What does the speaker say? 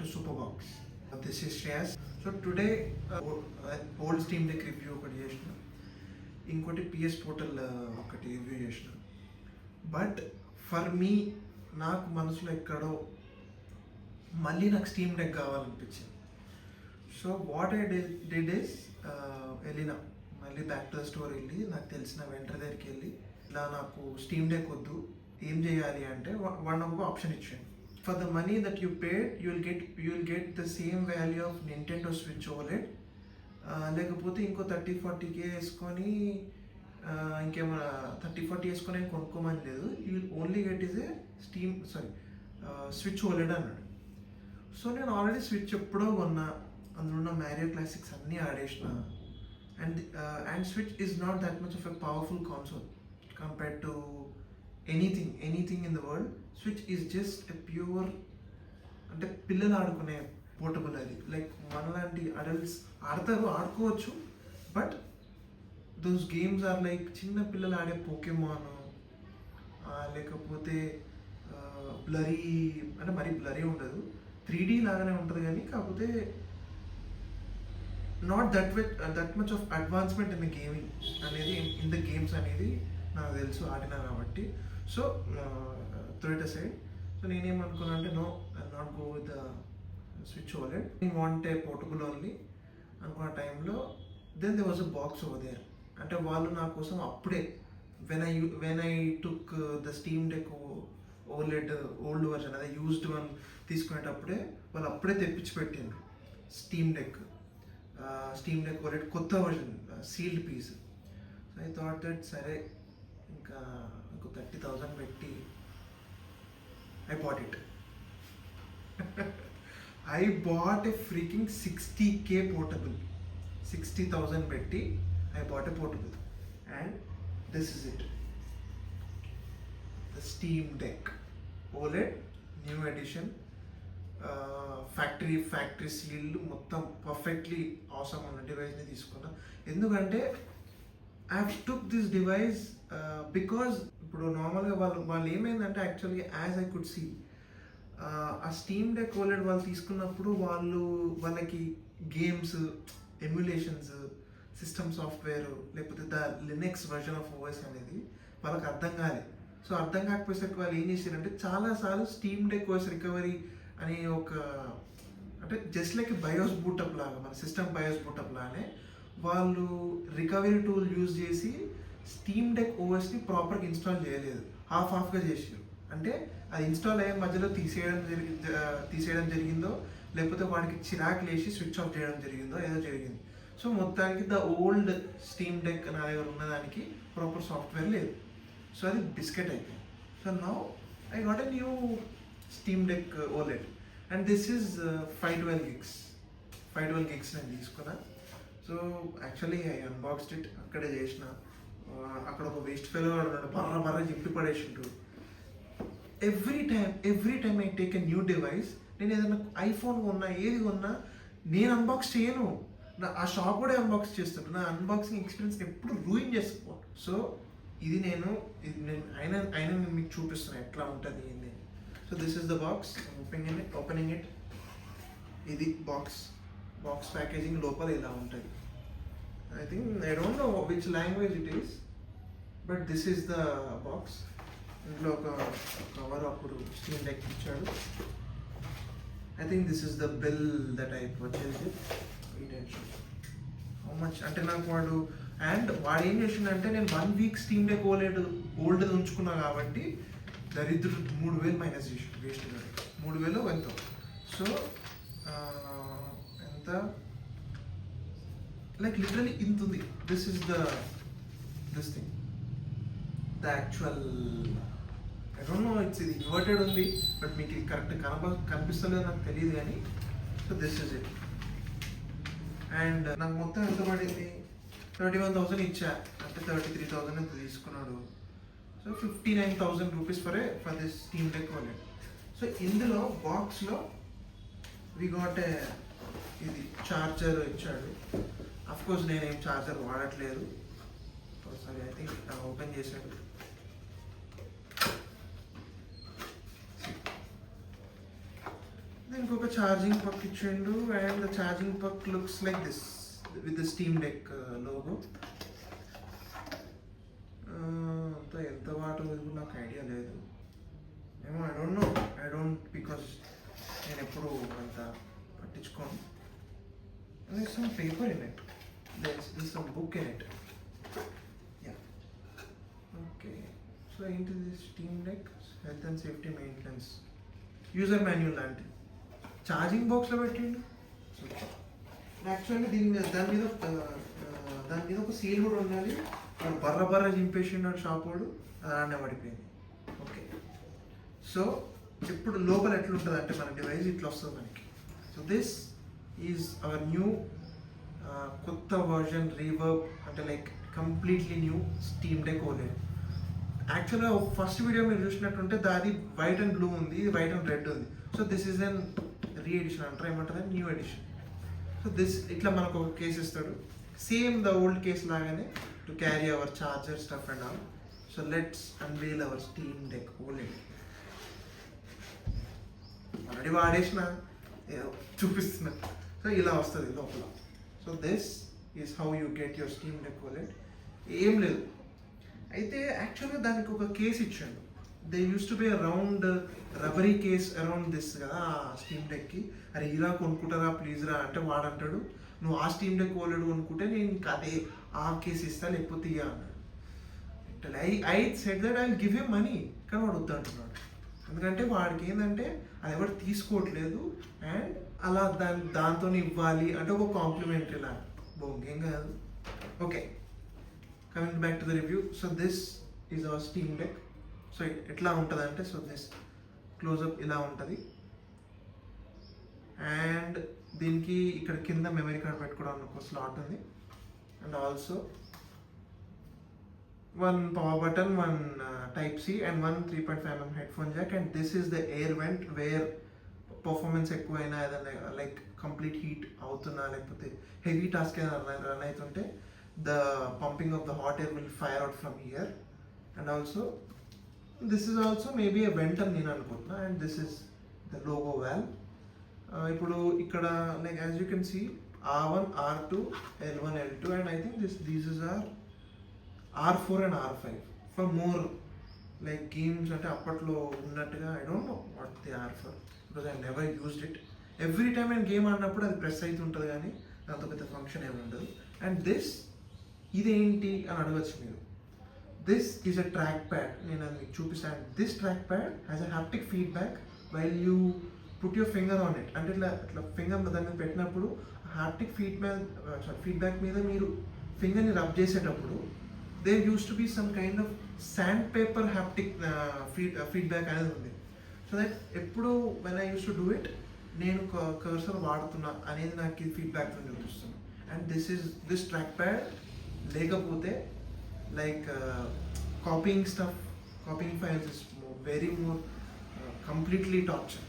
to Superbox. This is Shreyas. So today old Steam Deck review ఒకటి చేసిన, ఇంకోటి PS Portal ఒకటి review చేసిన. బట్ ఫర్ మీ నాకు మనసులో ఎక్కడో మళ్ళీ నాకు స్టీమ్ డెక్ కావాలనిపించింది. So what I did is వెళ్ళిన మళ్ళీ బ్యాక్ టు ద స్టోర్ వెళ్ళి నాకు తెలిసిన వెంటర్ దగ్గరికి వెళ్ళి ఇలా నాకు స్టీమ్ డెక్ వద్దు, ఏం చేయాలి అంటే వన్ ఒక ఆప్షన్ ఇచ్చాను. For the money that you paid you will get the same value of Nintendo Switch OLED, లేకపోతే ఇంకో 30-40K వేసుకొని ఇంకేమైనా 30-40 వేసుకొని కొనుక్కోమని లేదు. You will only get is a Switch OLED అన్నాడు. సో నేను ఆల్రెడీ స్విచ్ ఎప్పుడో కొన్నా, అందులో ఉన్న మ్యారియో క్లాసిక్స్ అన్నీ ఆడేసిన. And Switch is not that much of a powerful console compared to anything in the world. Switch is just a pure, అంటే పిల్లలు ఆడుకునే పోర్టబుల్. అది లైక్ మనలాంటి అడల్ట్స్ ఆడుకోవచ్చు, but those games are like చిన్న పిల్లలు ఆడే పోకెమాన్, లేకపోతే బ్లరీ, అంటే మరీ బ్లరీ ఉండదు, 3D లాగానే ఉంటుంది కానీ కాకపోతే not that much of advancement in the gaming అనేది, ఇన్ ద గేమ్స్ అనేది నాకు తెలుసు, ఆడినా కాబట్టి. So throw it aside. So నేనేమనుకున్నా అంటే no, I not go with the Switch OLED, I want a portable only అనుకున్న టైంలో then they was a box over there. అంటే వాళ్ళు నా కోసం అప్పుడే when I took the Steam Deck OLED old version, అదే యూజ్డ్ వన్ తీసుకునేటప్పుడే వాళ్ళు అప్పుడే తెప్పించి పెట్టిండ్రు స్టీమ్ డెక్ ఓలెడ్ కొత్త version, sealed piece. So I thought that సరే ఇంకా 30,000 పెట్టి I bought it. I bought a freaking 60K portable. 60,000 petti I bought a portable. And this is it. The Steam Deck OLED new edition. Factory seal మొత్తం perfectly awesome ఉన్న డివైస్ని తీసుకున్నా. ఎందుకంటే I have took this device because ఇప్పుడు నార్మల్గా వాళ్ళు ఏమైందంటే యాక్చువల్గా as I could see ఆ స్టీమ్ డెక్ ఓలెడ్ వాళ్ళు తీసుకున్నప్పుడు వాళ్ళకి గేమ్స్, ఎమ్యులేషన్స్, సిస్టమ్ సాఫ్ట్వేర్, లేకపోతే the Linux version of OS అనేది వాళ్ళకి అర్థం కాలేదు. సో అర్థం కాకపోయేసరికి వాళ్ళు ఏం చేశారంటే చాలాసార్లు స్టీమ్ డెక్ ఓఎస్ రికవరీ అని అంటే జస్ట్ లైక్ బయోస్ బూటప్ లాగా, మన సిస్టమ్ బయోస్ బూటప్ లాగానే వాళ్ళు రికవరీ టూల్ యూజ్ చేసి స్టీమ్ డెక్ ఓఎస్ని ప్రాపర్గా ఇన్స్టాల్ చేయలేదు, హాఫ్గా చేసారు. అంటే అది ఇన్స్టాల్ అయ్యే మధ్యలో తీసేయడం జరిగిందో, లేకపోతే వాడికి చిరాకు లేచి స్విచ్ ఆఫ్ చేయడం జరిగిందో ఏదో జరిగింది. సో మొత్తానికి ద ఓల్డ్ స్టీమ్ డెక్ నా దగ్గర ఉన్నదానికి ప్రాపర్ సాఫ్ట్వేర్ లేదు. సో అది బిస్కెట్ అయిపోయింది. So now I got a new Steam Deck OLED and this is 512 gigs నేను తీసుకున్నా. So actually I unboxed it, అక్కడే చేసిన. అక్కడ ఒక వేస్ట్ ఫెలో ఉన్నాడు, బర్ర చెప్పి పడేసిండు. Every time I take a new device, నేను ఏదైనా ఐఫోన్ కొన్నా ఏది కొన్నా నేను అన్బాక్స్ చేయను, ఆ షాప్ కూడా అన్బాక్స్ చేస్తాను. నా అన్బాక్సింగ్ ఎక్స్పీరియన్స్ ఎప్పుడు రూయిన్ చేసుకో. సో ఇది నేను అయినా మీకు చూపిస్తున్నాను ఎట్లా ఉంటుంది ఏంది. So this is the box, opening it. ఇది బాక్స్ ప్యాకేజింగ్ లోపల ఇలా ఉంటుంది. I don't know which language it is, but this is the box. ఇందులో ఒక కవర్ అప్పుడు స్టీమ్ డెక్ ఇచ్చాడు. I think this is the bill that I purchased it. How much అంటే నాకు వాడు ఏం చేసిండంటే, నేను 1 week స్టీమ్ డెక్ ఓల్డ్ ఉంచుకున్నా కాబట్టి దరిద్రుడు 3,000 మైనస్ చేసి వేస్ట్ 3,000 ఎంతో. సో ఎంత like literally ఇంతుంది. this thing, the actual, I don't know, it's ఇది ఇన్వర్టెడ్ ఉంది, బట్ మీకు ఇది కరెక్ట్ కనిపిస్తలేదు నాకు తెలియదు కానీ. So this is it. And నాకు మొత్తం ఎంత పడింది, 31,000 ఇచ్చా, అంటే 33,000 ఎంత తీసుకున్నాడు. So 59,000 rupees for this steam Deck OLED. So ఇందులో బాక్స్లో వి గాట్ ఇది చార్జర్ ఇచ్చాడు. అఫ్కోర్స్ నేనేం చార్జర్ వాడట్లేదు. సరే ఐ థింక్ ఓపెన్ చేశాడు. దీనికి ఒక ఛార్జింగ్ పక్ ఇచ్చిండు అండ్ ద ఛార్జింగ్ పక్ looks like this with the Steam deck logo. అంతా ఎంత వాటర్ నాకు ఐడియా లేదు ఏమో, ఐ డోంట్ బికాస్ నేను ఎప్పుడు అంత పట్టించుకోను. There's some paper in it. There's some book in it. Yeah. Okay. So into this Steam Deck health and safety maintenance user manual and charging box లో పెట్టిండు. Actually దాని మీద ఒక సీల్ కూడా ఉండాలి. వాడు బర్ర చింపేసిండు షాప్ వాడు, అలానే పడిపోయింది. ఓకే, సో ఇప్పుడు లోపల ఎట్లుంటుంది అంటే మన డివైస్ ఇట్లా వస్తుంది మనకి. So this is our new కొత్త వర్జన్ రీవర్బ్, అంటే like completely new Steam Deck OLED. యాక్చువల్గా ఫస్ట్ వీడియో మీరు చూసినట్టుంటే దాది వైట్ అండ్ బ్లూ ఉంది, ఇది వైట్ అండ్ రెడ్ ఉంది. So this is an re edition అంటారు, ఏమంటారు న్యూ ఎడిషన్. సో దిస్ ఇట్లా మనకు ఒక కేస్ ఇస్తాడు, సేమ్ ద ఓల్డ్ కేస్ లాగానే, to carry our charger stuff and all. So let's unveil our Steam Deck OLED. Already వాడేసిన చూపిస్తున్నా. సో ఇలా వస్తుంది లోపల. So this is how you get your Steam Deck OLED. ఏం లేదు, అయితే యాక్చువల్గా దానికి ఒక కేస్ ఇచ్చాడు. They use to be round rubbery case around this కదా స్టీమ్ డెక్కి. అరే ఇలా కొనుక్కుంటారా ప్లీజ్ రా అంటే వాడంటాడు, నువ్వు ఆ స్టీమ్ డెక్ ఓలెడ్ కొనుక్కుంటే నేను ఇంకా అదే ఆ కేసు ఇస్తా లేకపోతే ఇయ్య అన్నాడు. I said that I give you money, కానీ వాడు వద్దంటున్నాడు. ఎందుకంటే వాడికి ఏంటంటే అది ఎవరు తీసుకోవట్లేదు అండ్ అలా దాంతో ఇవ్వాలి అంటే ఒక కాంప్లిమెంటరీ లాగా, బొంగేం కాదు. Okay, coming back to the review. So this is hour Steam deck. So ఎట్లా ఉంటుంది అంటే, సో దిస్ క్లోజప్ ఇలా ఉంటుంది అండ్ దీనికి ఇక్కడ కింద మెమరీ కార్డ్ పెట్టుకోవడానికి ఒక స్లాట్ ఉంది and also one power button, one type C and one 3.5mm headphone jack, and this is the air vent where performance ఎక్కువైనా ఏదైనా లైక్ కంప్లీట్ హీట్ అవుతున్నా లేకపోతే హెవీ టాస్క్ ఏదైనా రన్ అవుతుంటే the pumping of the hot air will fire out from here. And also this is also maybe a vent అని నేను అనుకుంటున్నా. And this is the logo Valve. ఇప్పుడు ఇక్కడ like as you can see R1, R2, L1, L2 and I think these are R4 and R5 for more like games అంటే అప్పట్లో ఉన్నట్టుగా. I don't know what they are for because I never used it. Every time నేను game ఆడినప్పుడు అది press అవుతుంటుంది కానీ దాంతో పెద్ద ఫంక్షన్ ఏమి ఉండదు. అండ్ దిస్ ఇదేంటి అని అడగచ్చు మీరు. This is a track pad. నేను అది మీకు చూపిస్తాను. This track pad has a haptic feedback while you put your finger on it. అంటే ఇట్లా ఫింగర్ దాని మీద పెట్టినప్పుడు హ్యాప్టిక్ ఫీడ్బ్యాక్ మీద మీరు ఫింగర్ని రబ్ చేసేటప్పుడు there used to be some kind of sandpaper haptic feedback అనేది ఉంది. సో దట్ ఎప్పుడు when I used to do it నేను కర్సర్ వాడుతున్నా అనేది నాకు ఈ ఫీడ్బ్యాక్ చూపిస్తుంది. అండ్ దిస్ ట్రాక్ ప్యాడ్ లేకపోతే like copying files is very more completely torture.